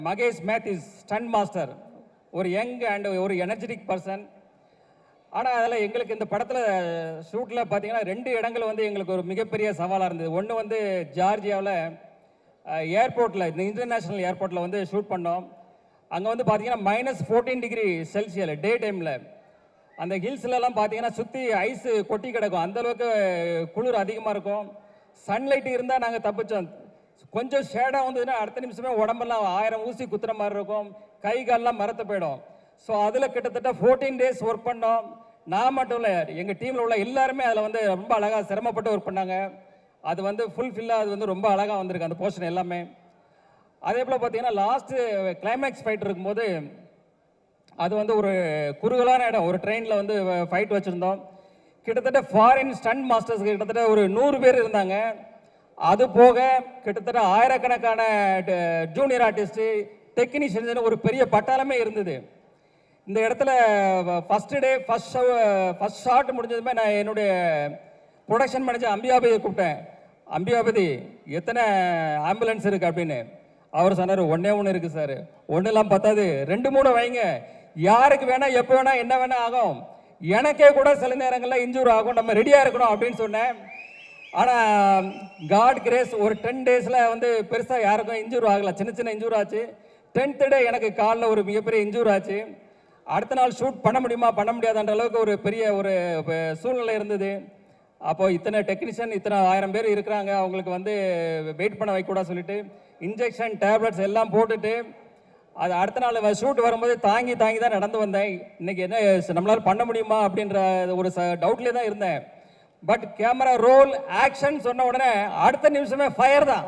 Magesh Math is stunt master. ஒரு young and ஒரு energetic person. ஆனால் அதில் எங்களுக்கு இந்த படத்தில் ஷூட்டில் பார்த்தீங்கன்னா 2 இடங்கள் வந்து எங்களுக்கு ஒரு மிகப்பெரிய சவாலாக இருந்தது. ஒன்று வந்து ஜார்ஜியாவில் ஏர்போர்ட்டில், இந்த இன்டர்நேஷ்னல் ஏர்போர்ட்டில் வந்து ஷூட் பண்ணோம். அங்கே வந்து பார்த்தீங்கன்னா -14 டிகிரி செல்சியல் டே டைமில். அந்த ஹில்ஸ்லலாம் பார்த்தீங்கன்னா சுற்றி ஐஸ் கொட்டி கிடக்கும், அந்தளவுக்கு குளிர் அதிகமாக இருக்கும். சன்லைட் இருந்தால் நாங்கள் தப்பிச்சோம். கொஞ்சம் ஷேடாக வந்ததுன்னா அடுத்த நிமிஷமே உடம்பெல்லாம் 1000 ஊசி குத்துற மாதிரி இருக்கும், கை கால்லாம் மரத்து போயிடும். ஸோ அதில் கிட்டத்தட்ட 14 டேஸ் ஒர்க் பண்ணோம். நான் மட்டும் இல்லை, எங்கள் டீமில் உள்ள எல்லாருமே அதில் வந்து ரொம்ப அழகாக சிரமப்பட்டு ஒர்க் பண்ணாங்க. அது வந்து ஃபுல்ஃபில்லாக அது வந்து ரொம்ப அழகாக வந்திருக்கு அந்த போர்ஷன் எல்லாமே. அதே போல் பார்த்தீங்கன்னா லாஸ்ட்டு கிளைமேக்ஸ் ஃபைட் இருக்கும்போது அது வந்து ஒரு குறுகலான இடம், ஒரு ட்ரெயினில் வந்து ஃபைட் வச்சுருந்தோம். கிட்டத்தட்ட ஃபாரின் ஸ்டண்ட் மாஸ்டர்ஸ்க்கு கிட்டத்தட்ட ஒரு 100 பேர் இருந்தாங்க. அது போக கிட்டத்தட்ட ஆயிரக்கணக்கான ஜூனியர் ஆர்டிஸ்ட்டு, டெக்னீஷியன்ஸ், ஒரு பெரிய பட்டாளமே இருந்தது. இந்த இடத்துல ஃபர்ஸ்ட் ஷாட் முடிஞ்சதுமே நான் என்னுடைய ப்ரொடக்ஷன் மேனேஜர் அம்பியாபதியை கூப்பிட்டேன். அம்பியாபதி, எத்தனை ஆம்புலன்ஸ் இருக்குது அப்படின்னு. அவர் சொன்னார், 1 இருக்குது சார். 1 பத்தாது, 2-3 வைங்க, யாருக்கு வேணால் எப்போ வேணால் என்ன வேணால் ஆகும், எனக்கே கூட சில நேரங்களில் இன்ஜூர் ஆகும், நம்ம ரெடியாக இருக்கணும் அப்படின்னு சொன்னேன். ஆனால் காட் கிரேஸ், ஒரு 10 டேஸில் வந்து பெருசாக யாருக்கும் இன்ஜூர் ஆகலை, சின்ன சின்ன இன்ஜூர் ஆச்சு. 10th டே எனக்கு காலில் ஒரு மிகப்பெரிய இன்ஜூர் ஆச்சு. அடுத்த நாள் ஷூட் பண்ண முடியுமா பண்ண முடியாதுன்ற அளவுக்கு ஒரு பெரிய ஒரு சூழ்நிலை இருந்தது. அப்போது இத்தனை டெக்னீஷியன், இத்தனை 1000 பேர் இருக்கிறாங்க, அவங்களுக்கு வந்து வெயிட் பண்ண வைக்கூடாது சொல்லிட்டு இன்ஜெக்ஷன் டேப்லெட்ஸ் எல்லாம் போட்டுட்டு அது அடுத்த நாள் ஷூட் வரும்போது தாங்கி தான் நடந்து வந்தேன். இன்னைக்கு என்ன நம்மளால் பண்ண முடியுமா அப்படின்ற ஒரு டவுட்லேயே தான் இருந்தேன். பட் கேமரா ரோல் ஆக்ஷன் சொன்ன உடனே அடுத்த நிமிஷமே ஃபயர் தான்.